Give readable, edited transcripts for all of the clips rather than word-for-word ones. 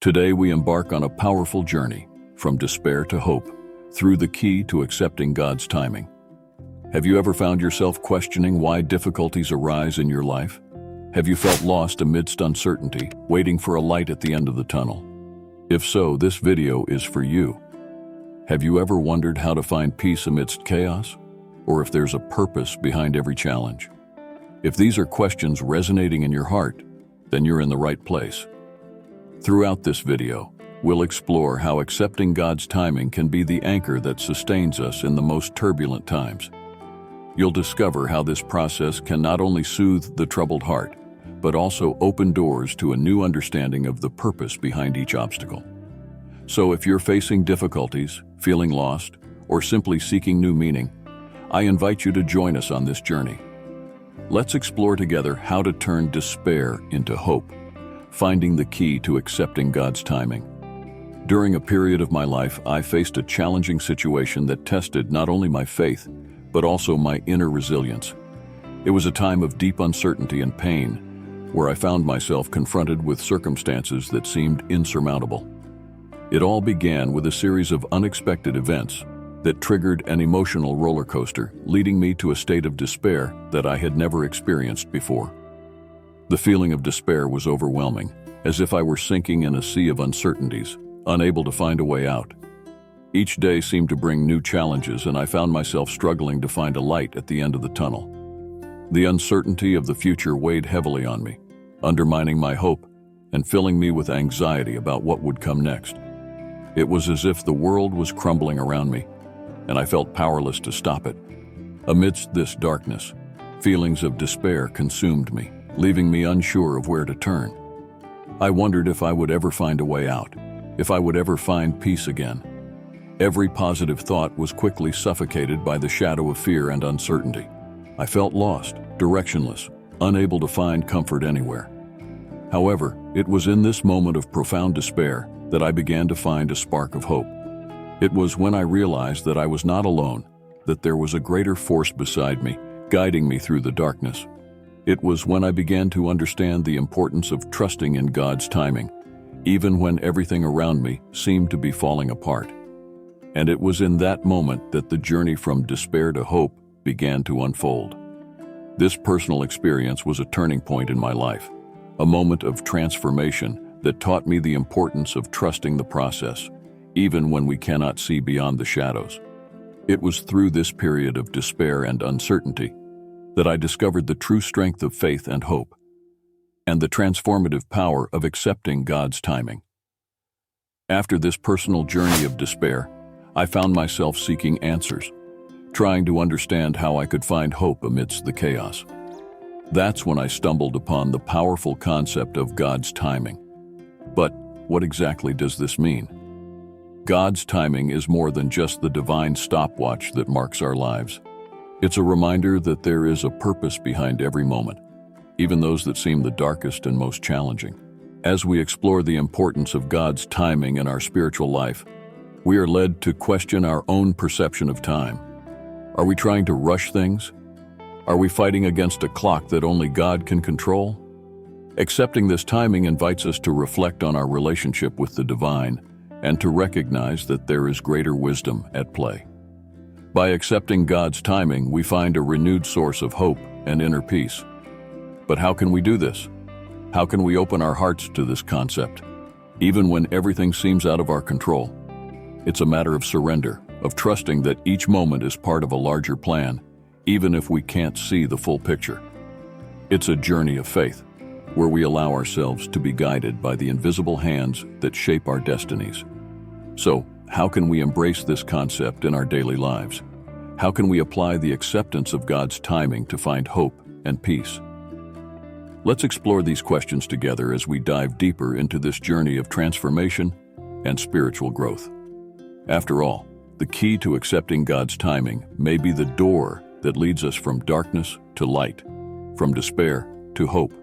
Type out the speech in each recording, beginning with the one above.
Today we embark on a powerful journey from despair to hope through the key to accepting God's timing. Have you ever found yourself questioning why difficulties arise in your life? Have you felt lost amidst uncertainty, waiting for a light at the end of the tunnel? If so, this video is for you. Have you ever wondered how to find peace amidst chaos? Or if there's a purpose behind every challenge? If these are questions resonating in your heart, then you're in the right place. Throughout this video, we'll explore how accepting God's timing can be the anchor that sustains us in the most turbulent times. You'll discover how this process can not only soothe the troubled heart, but also open doors to a new understanding of the purpose behind each obstacle. So if you're facing difficulties, feeling lost, or simply seeking new meaning, I invite you to join us on this journey. Let's explore together how to turn despair into hope, finding the key to accepting God's timing. During a period of my life, I faced a challenging situation that tested not only my faith, but also my inner resilience. It was a time of deep uncertainty and pain, where I found myself confronted with circumstances that seemed insurmountable. It all began with a series of unexpected events that triggered an emotional roller coaster, leading me to a state of despair that I had never experienced before. The feeling of despair was overwhelming, as if I were sinking in a sea of uncertainties, unable to find a way out. Each day seemed to bring new challenges, and I found myself struggling to find a light at the end of the tunnel. The uncertainty of the future weighed heavily on me, undermining my hope and filling me with anxiety about what would come next. It was as if the world was crumbling around me, and I felt powerless to stop it. Amidst this darkness, feelings of despair consumed me, leaving me unsure of where to turn. I wondered if I would ever find a way out, if I would ever find peace again. Every positive thought was quickly suffocated by the shadow of fear and uncertainty. I felt lost, directionless, unable to find comfort anywhere. However, it was in this moment of profound despair that I began to find a spark of hope. It was when I realized that I was not alone, that there was a greater force beside me, guiding me through the darkness. It was when I began to understand the importance of trusting in God's timing, even when everything around me seemed to be falling apart. And it was in that moment that the journey from despair to hope began to unfold. This personal experience was a turning point in my life, a moment of transformation that taught me the importance of trusting the process, even when we cannot see beyond the shadows. It was through this period of despair and uncertainty that I discovered the true strength of faith and hope, and the transformative power of accepting God's timing. After this personal journey of despair, I found myself seeking answers, trying to understand how I could find hope amidst the chaos. That's when I stumbled upon the powerful concept of God's timing. But what exactly does this mean? God's timing is more than just the divine stopwatch that marks our lives. It's a reminder that there is a purpose behind every moment, even those that seem the darkest and most challenging. As we explore the importance of God's timing in our spiritual life, we are led to question our own perception of time. Are we trying to rush things? Are we fighting against a clock that only God can control? Accepting this timing invites us to reflect on our relationship with the divine and to recognize that there is greater wisdom at play. By accepting God's timing, we find a renewed source of hope and inner peace. But how can we do this? How can we open our hearts to this concept, even when everything seems out of our control? It's a matter of surrender, of trusting that each moment is part of a larger plan, even if we can't see the full picture. It's a journey of faith, where we allow ourselves to be guided by the invisible hands that shape our destinies. So, how can we embrace this concept in our daily lives? How can we apply the acceptance of God's timing to find hope and peace? Let's explore these questions together as we dive deeper into this journey of transformation and spiritual growth. After all, the key to accepting God's timing may be the door that leads us from darkness to light, from despair to hope.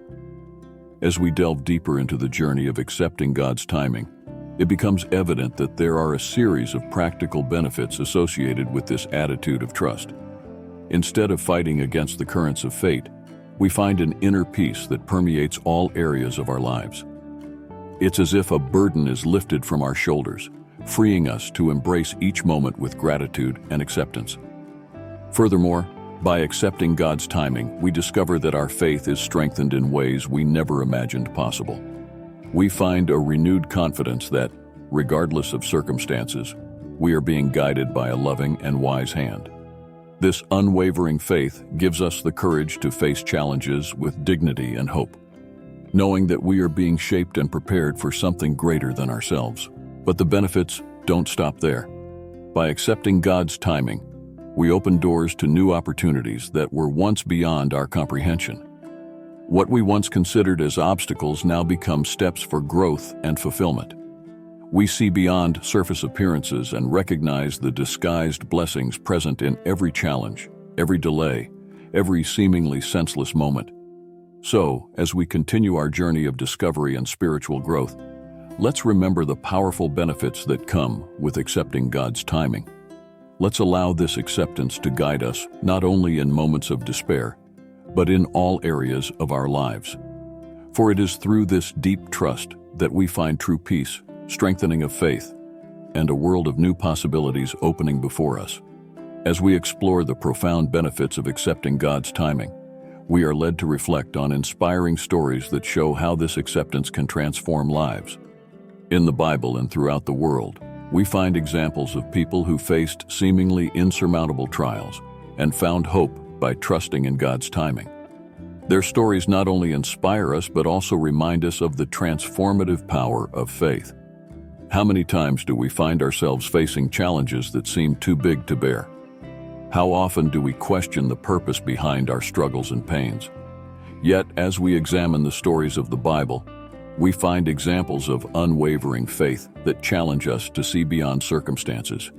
As we delve deeper into the journey of accepting God's timing, it becomes evident that there are a series of practical benefits associated with this attitude of trust. Instead of fighting against the currents of fate, we find an inner peace that permeates all areas of our lives. It's as if a burden is lifted from our shoulders, freeing us to embrace each moment with gratitude and acceptance. Furthermore, by accepting God's timing, we discover that our faith is strengthened in ways we never imagined possible. We find a renewed confidence that, regardless of circumstances, we are being guided by a loving and wise hand. This unwavering faith gives us the courage to face challenges with dignity and hope, knowing that we are being shaped and prepared for something greater than ourselves. But the benefits don't stop there. By accepting God's timing, we open doors to new opportunities that were once beyond our comprehension. What we once considered as obstacles now become steps for growth and fulfillment. We see beyond surface appearances and recognize the disguised blessings present in every challenge, every delay, every seemingly senseless moment. So, as we continue our journey of discovery and spiritual growth, let's remember the powerful benefits that come with accepting God's timing. Let's allow this acceptance to guide us not only in moments of despair, but in all areas of our lives. For it is through this deep trust that we find true peace, strengthening of faith, and a world of new possibilities opening before us. As we explore the profound benefits of accepting God's timing, we are led to reflect on inspiring stories that show how this acceptance can transform lives. In the Bible and throughout the world, we find examples of people who faced seemingly insurmountable trials and found hope by trusting in God's timing. Their stories not only inspire us but also remind us of the transformative power of faith. How many times do we find ourselves facing challenges that seem too big to bear? How often do we question the purpose behind our struggles and pains? Yet, as we examine the stories of the Bible, we find examples of unwavering faith that challenge us to see beyond circumstances.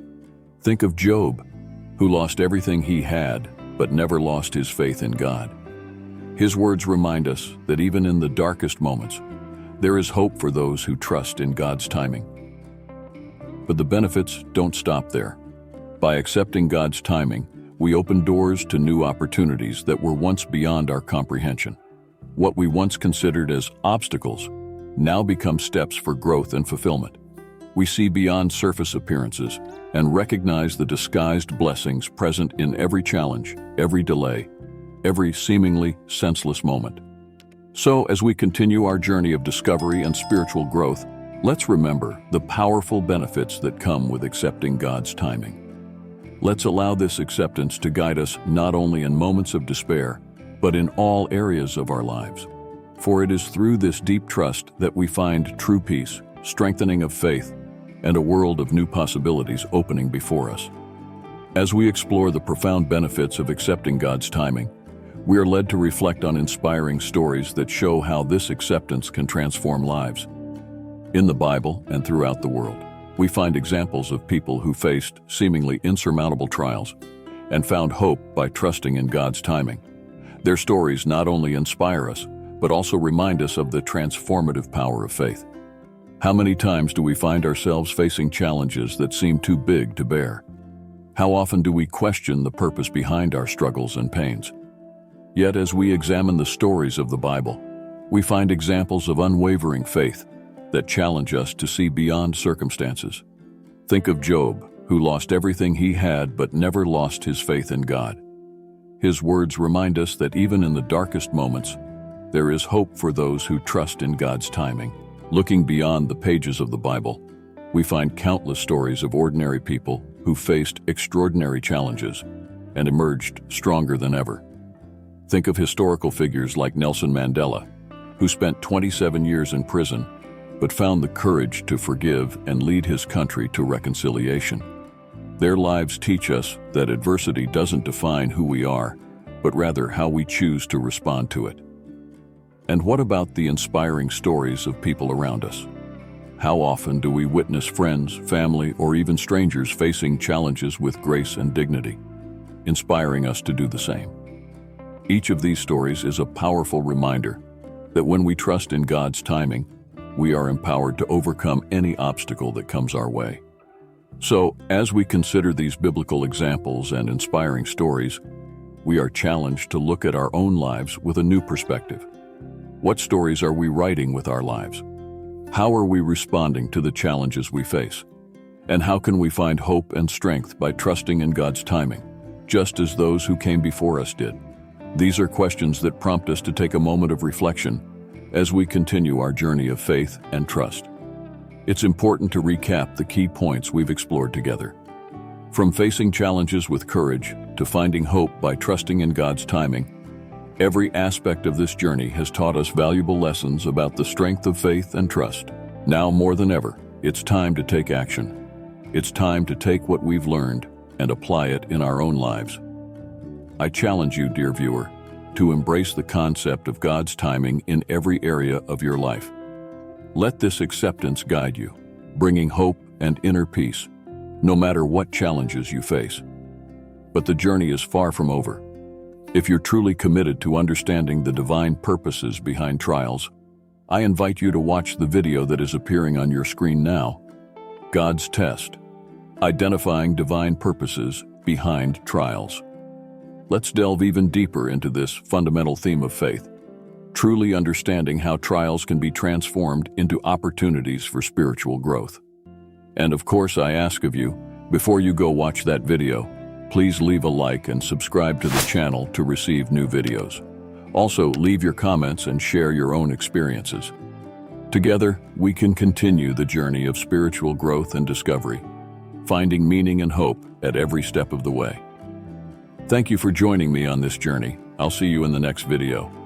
Think of Job, who lost everything he had, but never lost his faith in God. His words remind us that even in the darkest moments, there is hope for those who trust in God's timing. But the benefits don't stop there. By accepting God's timing, we open doors to new opportunities that were once beyond our comprehension. What we once considered as obstacles now become steps for growth and fulfillment. We see beyond surface appearances and recognize the disguised blessings present in every challenge, every delay, every seemingly senseless moment. So, as we continue our journey of discovery and spiritual growth, let's remember the powerful benefits that come with accepting God's timing. Let's allow this acceptance to guide us not only in moments of despair, but in all areas of our lives. For it is through this deep trust that we find true peace, strengthening of faith, and a world of new possibilities opening before us. As we explore the profound benefits of accepting God's timing, we are led to reflect on inspiring stories that show how this acceptance can transform lives. In the Bible and throughout the world, we find examples of people who faced seemingly insurmountable trials and found hope by trusting in God's timing. Their stories not only inspire us, but also remind us of the transformative power of faith. How many times do we find ourselves facing challenges that seem too big to bear? How often do we question the purpose behind our struggles and pains? Yet as we examine the stories of the Bible, we find examples of unwavering faith that challenge us to see beyond circumstances. Think of Job, who lost everything he had but never lost his faith in God. His words remind us that even in the darkest moments, there is hope for those who trust in God's timing. Looking beyond the pages of the Bible, we find countless stories of ordinary people who faced extraordinary challenges and emerged stronger than ever. Think of historical figures like Nelson Mandela, who spent 27 years in prison but found the courage to forgive and lead his country to reconciliation. Their lives teach us that adversity doesn't define who we are, but rather how we choose to respond to it. And what about the inspiring stories of people around us? How often do we witness friends, family, or even strangers facing challenges with grace and dignity, inspiring us to do the same? Each of these stories is a powerful reminder that when we trust in God's timing, we are empowered to overcome any obstacle that comes our way. So, as we consider these biblical examples and inspiring stories, we are challenged to look at our own lives with a new perspective. What stories are we writing with our lives? How are we responding to the challenges we face? And how can we find hope and strength by trusting in God's timing, just as those who came before us did? These are questions that prompt us to take a moment of reflection as we continue our journey of faith and trust. It's important to recap the key points we've explored together. From facing challenges with courage to finding hope by trusting in God's timing, every aspect of this journey has taught us valuable lessons about the strength of faith and trust. Now more than ever, it's time to take action. It's time to take what we've learned and apply it in our own lives. I challenge you, dear viewer, to embrace the concept of God's timing in every area of your life. Let this acceptance guide you, bringing hope and inner peace, no matter what challenges you face. But the journey is far from over. If you're truly committed to understanding the divine purposes behind trials, I invite you to watch the video that is appearing on your screen now, God's Test, Identifying Divine Purposes Behind Trials. Let's delve even deeper into this fundamental theme of faith, truly understanding how trials can be transformed into opportunities for spiritual growth. And of course, I ask of you, before you go watch that video, please leave a like and subscribe to the channel to receive new videos. Also, leave your comments and share your own experiences. Together, we can continue the journey of spiritual growth and discovery, finding meaning and hope at every step of the way. Thank you for joining me on this journey. I'll see you in the next video.